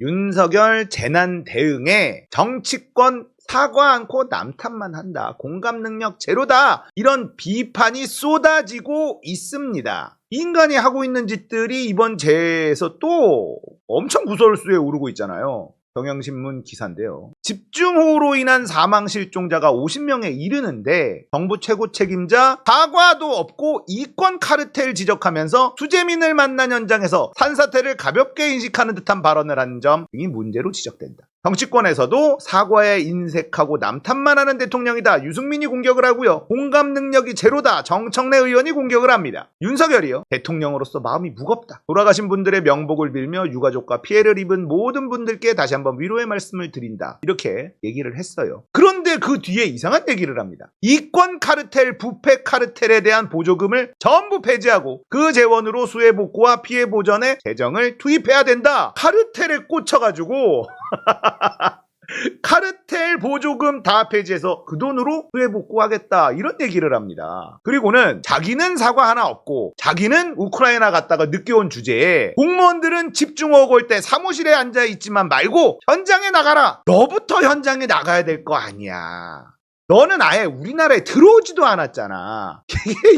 윤석열 재난 대응에 정치권 사과 않고 남탓만 한다. 공감 능력 제로다. 이런 비판이 쏟아지고 있습니다. 인간이 하고 있는 짓들이 이번 재해에서 또 엄청 구설수에 오르고 있잖아요. 경향신문 기사인데요. 집중호우로 인한 사망 실종자가 50명에 이르는데 정부 최고 책임자 사과도 없고 이권 카르텔 지적하면서 수재민을 만난 현장에서 산사태를 가볍게 인식하는 듯한 발언을 한 점 등이 문제로 지적된다. 정치권에서도 사과에 인색하고 남탓만 하는 대통령이다. 유승민이 공격을 하고요. 공감 능력이 제로다. 정청래 의원이 공격을 합니다. 윤석열이요. 대통령으로서 마음이 무겁다. 돌아가신 분들의 명복을 빌며 유가족과 피해를 입은 모든 분들께 다시 한번 위로의 말씀을 드린다. 이렇게 얘기를 했어요. 그런데 그 뒤에 이상한 얘기를 합니다. 이권 카르텔, 부패 카르텔에 대한 보조금을 전부 폐지하고 그 재원으로 수해 복구와 피해 보전에 재정을 투입해야 된다. 카르텔에 꽂혀가지고 카르텔 보조금 다 폐지해서 그 돈으로 수해 복구하겠다 이런 얘기를 합니다. 그리고는 자기는 사과 하나 없고 자기는 우크라이나 갔다가 늦게 온 주제에 공무원들은 집중호우 올 때 사무실에 앉아있지만 말고 현장에 나가라. 너부터 현장에 나가야 될 거 아니야. 너는 아예 우리나라에 들어오지도 않았잖아.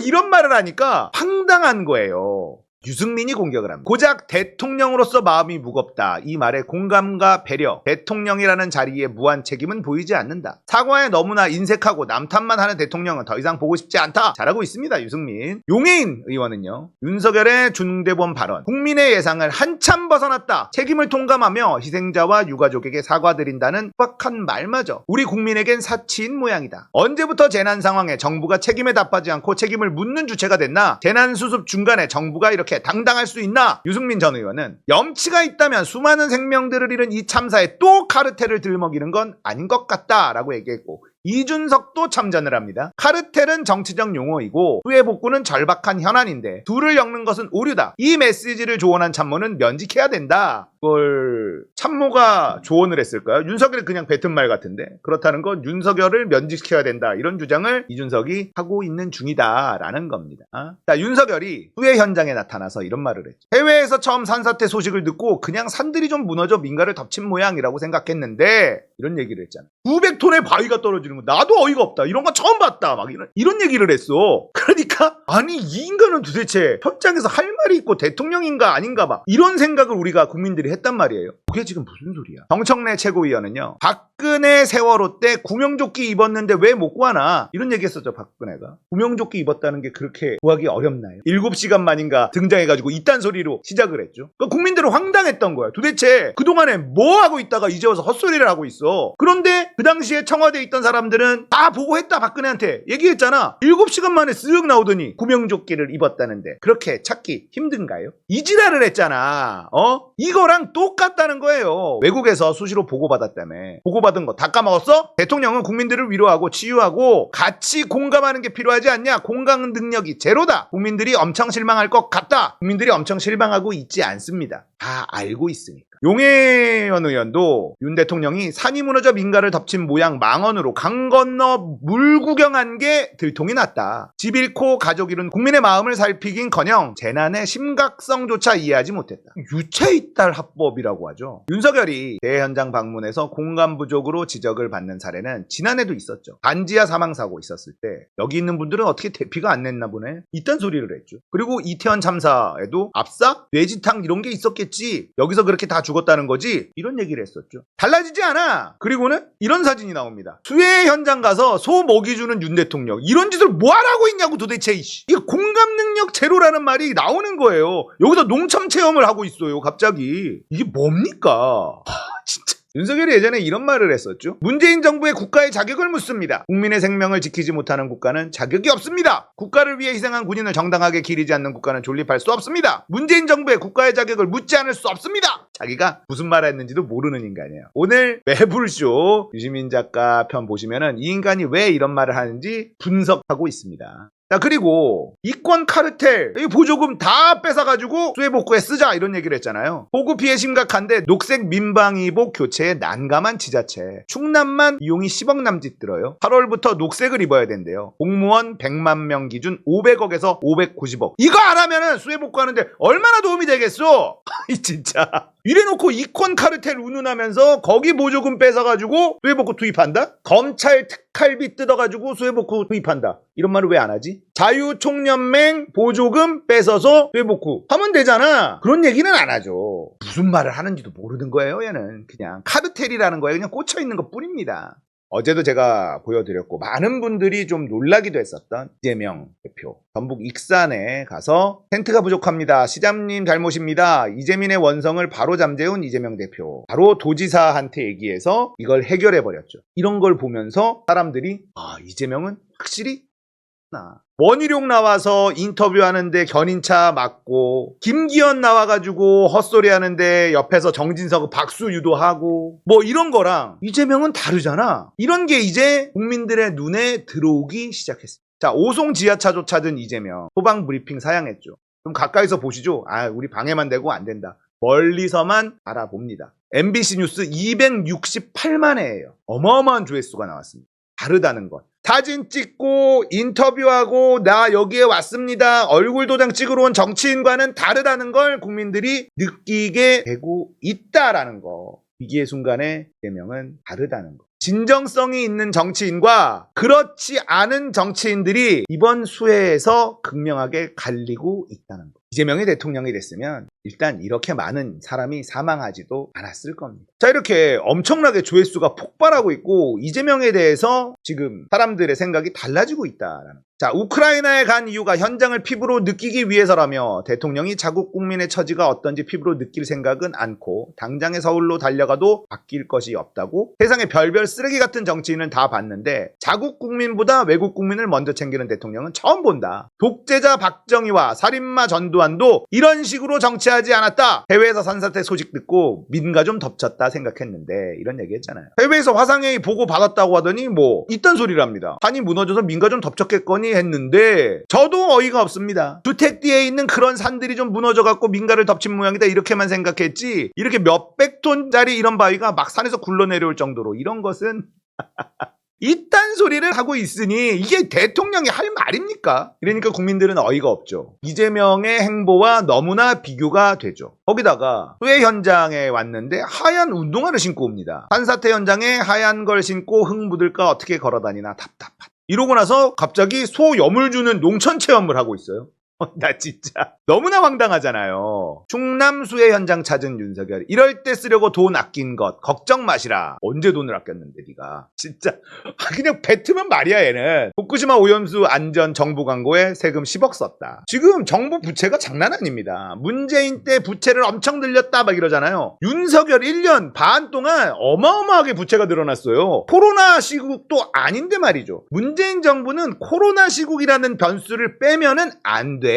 이런 말을 하니까 황당한 거예요. 유승민이 공격을 합니다. 고작 대통령으로서 마음이 무겁다. 이 말에 공감과 배려, 대통령이라는 자리에 무한 책임은 보이지 않는다. 사과에 너무나 인색하고 남탓만 하는 대통령은 더 이상 보고 싶지 않다. 잘하고 있습니다. 유승민. 용해인 의원은요. 윤석열의 중대본 발언, 국민의 예상을 한참 벗어났다. 책임을 통감하며 희생자와 유가족에게 사과드린다는 빡한 말마저 우리 국민에겐 사치인 모양이다. 언제부터 재난 상황에 정부가 책임에 답하지 않고 책임을 묻는 주체가 됐나? 재난 수습 중간에 정부가 이렇게 당당할 수 있나? 유승민 전 의원은 염치가 있다면 수많은 생명들을 잃은 이 참사에 또 카르텔을 들먹이는 건 아닌 것 같다라고 얘기했고, 이준석도 참전을 합니다. 카르텔은 정치적 용어이고 수해 복구는 절박한 현안인데 둘을 엮는 것은 오류다. 이 메시지를 조언한 참모는 면직해야 된다. 그걸 참모가 조언을 했을까요? 윤석열이 그냥 뱉은 말 같은데, 그렇다는 건 윤석열을 면직시켜야 된다. 이런 주장을 이준석이 하고 있는 중이다라는 겁니다. 자, 윤석열이 수해 현장에 나타나서 이런 말을 했죠. 해외에서 처음 산사태 소식을 듣고 그냥 산들이 좀 무너져 민가를 덮친 모양이라고 생각했는데 이런 얘기를 했잖아. 900톤의 바위가 떨어지는 거 나도 어이가 없다. 이런 거 처음 봤다. 막 이런 얘기를 했어. 그러니까 아니 이 인간은 도대체 현장에서 할 말이 있고 대통령인가 아닌가 봐. 이런 생각을 우리가 국민들이 했단 말이에요. 그게 지금 무슨 소리야. 정청래 최고위원은요. 박근혜 세월호 때 구명조끼 입었는데 왜 못 구하나 이런 얘기 했었죠. 박근혜가. 구명조끼 입었다는 게 그렇게 구하기 어렵나요? 7시간 만인가 등장해가지고 이딴 소리로 시작을 했죠. 그러니까 국민들은 황당했던 거야. 도대체 그동안에 뭐 하고 있다가 이제 와서 헛소리를 하고 있어. 그런데 그 당시에 청와대에 있던 사람들은 다 보고했다. 박근혜한테 얘기했잖아. 7시간 만에 쓱 나오더니 구명조끼를 입었다는데 그렇게 찾기 힘든가요? 이 지랄을 했잖아. 이거랑 똑같다는 거예요. 외국에서 수시로 보고받았다며. 보고받은 거 다 까먹었어? 대통령은 국민들을 위로하고 치유하고 같이 공감하는 게 필요하지 않냐? 공감 능력이 제로다. 국민들이 엄청 실망할 것 같다. 국민들이 엄청 실망하고 있지 않습니다. 다 알고 있으니까. 용해인 의원도 윤 대통령이 산이 무너져 민가를 덮친 모양 망언으로 강 건너 물 구경한 게 들통이 났다. 집 잃고 가족 잃은 국민의 마음을 살피긴커녕 재난의 심각성조차 이해하지 못했다. 유체이탈 합법이라고 하죠. 윤석열이 대해 현장 방문해서 공감 부족으로 지적을 받는 사례는 지난해도 있었죠. 반지하 사망사고 있었을 때 여기 있는 분들은 어떻게 대피가 안 냈나 보네. 이딴 소리를 했죠. 그리고 이태원 참사에도 압사? 뇌지탕 이런 게 있었겠지. 여기서 그렇게 다 죽었다는 거지? 이런 얘기를 했었죠. 달라지지 않아. 그리고는 이런 사진이 나옵니다. 수해 현장 가서 소 먹이 주는 윤 대통령. 이런 짓을 뭐하러 하고 있냐고 도대체. 이게 공감 능력 제로라는 말이 나오는 거예요. 여기서 농촌 체험을 하고 있어요. 갑자기. 이게 뭡니까? 진짜. 윤석열이 예전에 이런 말을 했었죠. 문재인 정부의 국가의 자격을 묻습니다. 국민의 생명을 지키지 못하는 국가는 자격이 없습니다. 국가를 위해 희생한 군인을 정당하게 기리지 않는 국가는 존립할 수 없습니다. 문재인 정부의 국가의 자격을 묻지 않을 수 없습니다. 자기가 무슨 말을 했는지도 모르는 인간이에요. 오늘 매불쇼 유시민 작가 편 보시면은 이 인간이 왜 이런 말을 하는지 분석하고 있습니다. 자, 그리고 이권 카르텔 이 보조금 다 뺏어가지고 수해 복구에 쓰자 이런 얘기를 했잖아요. 보고 피해 심각한데 녹색 민방위복 교체에 난감한 지자체. 충남만 비용이 10억 남짓 들어요. 8월부터 녹색을 입어야 된대요. 공무원 100만 명 기준 500억에서 590억. 이거 안 하면은 수해 복구하는데 얼마나 도움이 되겠어? 진짜. 이래놓고 이권 카르텔 운운하면서 거기 보조금 뺏어가지고 수해복구 투입한다? 검찰 특활비 뜯어가지고 수해복구 투입한다. 이런 말을 왜 안 하지? 자유총연맹 보조금 뺏어서 수해복구 하면 되잖아. 그런 얘기는 안 하죠. 무슨 말을 하는지도 모르는 거예요. 얘는 그냥 카르텔이라는 거에 그냥 꽂혀있는 것 뿐입니다. 어제도 제가 보여드렸고 많은 분들이 좀 놀라기도 했었던 이재명 대표 전북 익산에 가서 텐트가 부족합니다. 시장님 잘못입니다. 이재민의 원성을 바로 잠재운 이재명 대표 바로 도지사한테 얘기해서 이걸 해결해버렸죠. 이런 걸 보면서 사람들이 이재명은 확실히 원희룡 나와서 인터뷰하는데 견인차 맞고 김기현 나와가지고 헛소리 하는데 옆에서 정진석 박수 유도하고 뭐 이런 거랑 이재명은 다르잖아. 이런 게 이제 국민들의 눈에 들어오기 시작했습니다. 자, 오송 지하차도 찾은 이재명 소방 브리핑 사양했죠. 좀 가까이서 보시죠. 우리 방해만 되고 안 된다. 멀리서만 알아봅니다. MBC 뉴스 268만 회예요. 어마어마한 조회수가 나왔습니다. 다르다는 것. 사진 찍고 인터뷰하고 나 여기에 왔습니다. 얼굴 도장 찍으러 온 정치인과는 다르다는 걸 국민들이 느끼게 되고 있다라는 거. 위기의 순간에 이재명은 다르다는 거. 진정성이 있는 정치인과 그렇지 않은 정치인들이 이번 수해에서 극명하게 갈리고 있다는 거. 이재명이 대통령이 됐으면 일단 이렇게 많은 사람이 사망하지도 않았을 겁니다. 자, 이렇게 엄청나게 조회수가 폭발하고 있고 이재명에 대해서 지금 사람들의 생각이 달라지고 있다라는. 자, 우크라이나에 간 이유가 현장을 피부로 느끼기 위해서라며 대통령이 자국 국민의 처지가 어떤지 피부로 느낄 생각은 않고 당장에 서울로 달려가도 바뀔 것이 없다고. 세상에 별별 쓰레기 같은 정치인은 다 봤는데 자국 국민보다 외국 국민을 먼저 챙기는 대통령은 처음 본다. 독재자 박정희와 살인마 전두환도 이런 식으로 정치하지 않았다. 해외에서 산사태 소식 듣고 민가 좀 덮쳤다 생각했는데 이런 얘기 했잖아요. 해외에서 화상회의 보고 받았다고 하더니 뭐 이딴 소리를 합니다. 판이 무너져서 민가 좀 덮쳤겠거니 했는데 저도 어이가 없습니다. 주택 뒤에 있는 그런 산들이 좀 무너져갖고 민가를 덮친 모양이다 이렇게만 생각했지 이렇게 몇백 톤짜리 이런 바위가 막 산에서 굴러내려올 정도로 이런 것은 이딴 소리를 하고 있으니 이게 대통령이 할 말입니까? 그러니까 국민들은 어이가 없죠. 이재명의 행보와 너무나 비교가 되죠. 거기다가 수해 현장에 왔는데 하얀 운동화를 신고 옵니다. 산사태 현장에 하얀 걸 신고 흙 묻을까 어떻게 걸어다니나 답답하다. 이러고 나서 갑자기 소염을 주는 농촌 체험을 하고 있어요. 나 진짜 너무나 황당하잖아요. 충남 수해 현장 찾은 윤석열. 이럴 때 쓰려고 돈 아낀 것 걱정 마시라. 언제 돈을 아꼈는데 네가. 진짜 그냥 뱉으면 말이야 얘는. 후쿠시마 오염수 안전 정부 광고에 세금 10억 썼다. 지금 정부 부채가 장난 아닙니다. 문재인 때 부채를 엄청 늘렸다 막 이러잖아요. 윤석열 1년 반 동안 어마어마하게 부채가 늘어났어요. 코로나 시국도 아닌데 말이죠. 문재인 정부는 코로나 시국이라는 변수를 빼면은 안 돼.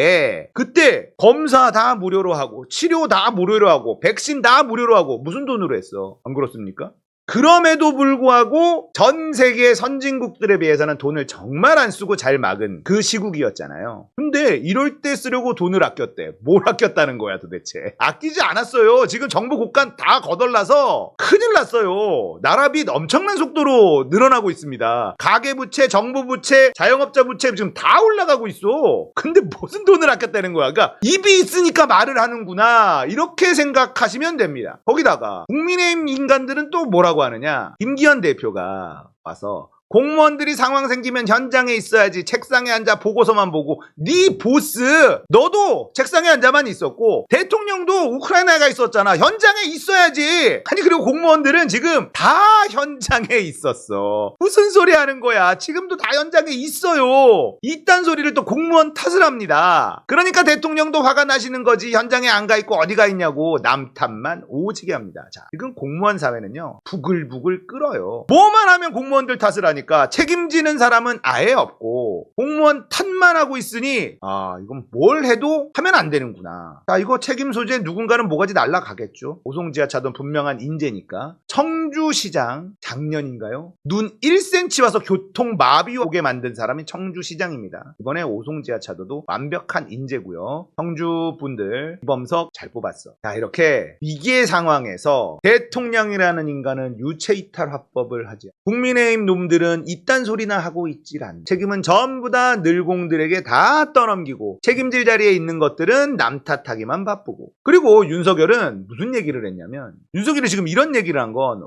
그때 검사 다 무료로 하고 치료 다 무료로 하고 백신 다 무료로 하고 무슨 돈으로 했어? 안 그렇습니까? 그럼에도 불구하고 전 세계 선진국들에 비해서는 돈을 정말 안 쓰고 잘 막은 그 시국이었잖아요. 근데 이럴 때 쓰려고 돈을 아꼈대. 뭘 아꼈다는 거야 도대체. 아끼지 않았어요. 지금 정부 곳간 다 거덜나서 큰일 났어요. 나라 빚 엄청난 속도로 늘어나고 있습니다. 가계부채, 정부부채, 자영업자 부채 지금 다 올라가고 있어. 근데 무슨 돈을 아꼈다는 거야. 그러니까 입이 있으니까 말을 하는구나. 이렇게 생각하시면 됩니다. 거기다가 국민의힘 인간들은 또 뭐라고 하느냐. 김기현 대표가 와서 공무원들이 상황 생기면 현장에 있어야지 책상에 앉아 보고서만 보고 네 보스 너도 책상에 앉아만 있었고 대통령도 우크라이나에 가 있었잖아. 현장에 있어야지. 아니 그리고 공무원들은 지금 다 현장에 있었어. 무슨 소리 하는 거야. 지금도 다 현장에 있어요. 이딴 소리를 또 공무원 탓을 합니다. 그러니까 대통령도 화가 나시는 거지. 현장에 안 가 있고 어디 가 있냐고 남 탓만 오지게 합니다. 자, 지금 공무원 사회는요 부글부글 끓어요. 뭐만 하면 공무원들 탓을 하니 책임지는 사람은 아예 없고 공무원 탓만 하고 있으니 이건 뭘 해도 하면 안 되는구나. 자, 이거 책임 소재 누군가는 뭐가지 날라가겠죠. 오송지하차도 분명한 인재니까. 청주시장 작년인가요? 눈 1cm 와서 교통마비 오게 만든 사람이 청주시장입니다. 이번에 오송지하차도도 완벽한 인재고요. 청주분들 이범석 잘 뽑았어. 자, 이렇게 위기의 상황에서 대통령이라는 인간은 유체이탈 화법을 하지. 국민의힘 놈들은 이들은 이딴 소리나 하고 있질 않네. 책임은 전부 다 늘공들에게 다 떠넘기고 책임질 자리에 있는 것들은 남 탓하기만 바쁘고. 그리고 윤석열은 무슨 얘기를 했냐면 윤석열이 지금 이런 얘기를 한 건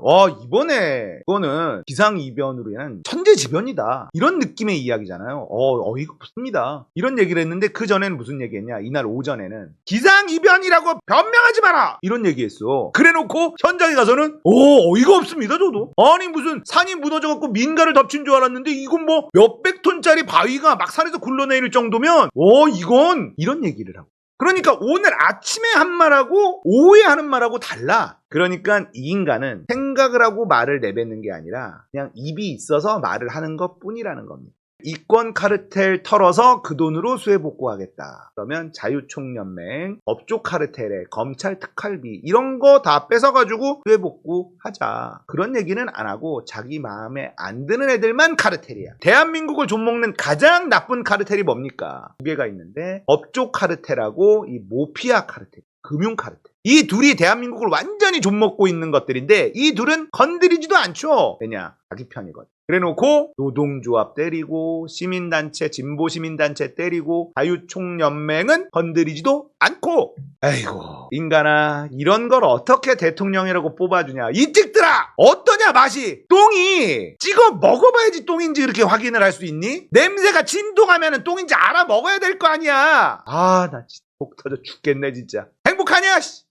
이번에 그거는 기상이변으로 인한 천재지변이다 이런 느낌의 이야기잖아요. 어이가 없습니다. 이런 얘기를 했는데 그 전에는 무슨 얘기했냐. 이날 오전에는 기상이변이라고 변명하지 마라 이런 얘기했어. 그래놓고 현장에 가서는 어이가 없습니다 저도. 아니 무슨 산이 무너져갖고 민가를 덮친 줄 알았는데 이건 뭐 몇백 톤짜리 바위가 막 산에서 굴러내릴 정도면 이건 이런 얘기를 하고. 그러니까 오늘 아침에 한 말하고 오후에 하는 말하고 달라. 그러니까 이 인간은 생각을 하고 말을 내뱉는 게 아니라 그냥 입이 있어서 말을 하는 것뿐이라는 겁니다. 이권 카르텔 털어서 그 돈으로 수해복구하겠다. 그러면 자유총연맹, 법조 카르텔에 검찰 특활비 이런 거 다 뺏어가지고 수해복구하자. 그런 얘기는 안 하고 자기 마음에 안 드는 애들만 카르텔이야. 대한민국을 좀먹는 가장 나쁜 카르텔이 뭡니까? 두 개가 있는데 법조 카르텔하고 이 모피아 카르텔, 금융 카르텔. 이 둘이 대한민국을 완전히 좀먹고 있는 것들인데 이 둘은 건드리지도 않죠. 왜냐? 자기 편이거든. 그래놓고 노동조합 때리고 시민단체, 진보시민단체 때리고 자유총연맹은 건드리지도 않고. 아이고 인간아 이런 걸 어떻게 대통령이라고 뽑아주냐. 이 찍들아 어떠냐 맛이. 똥이 찍어 먹어봐야지 똥인지 그렇게 확인을 할 수 있니? 냄새가 진동하면 똥인지 알아 먹어야 될 거 아니야. 나 진짜 속 터져 죽겠네 진짜. 행복하냐 씨.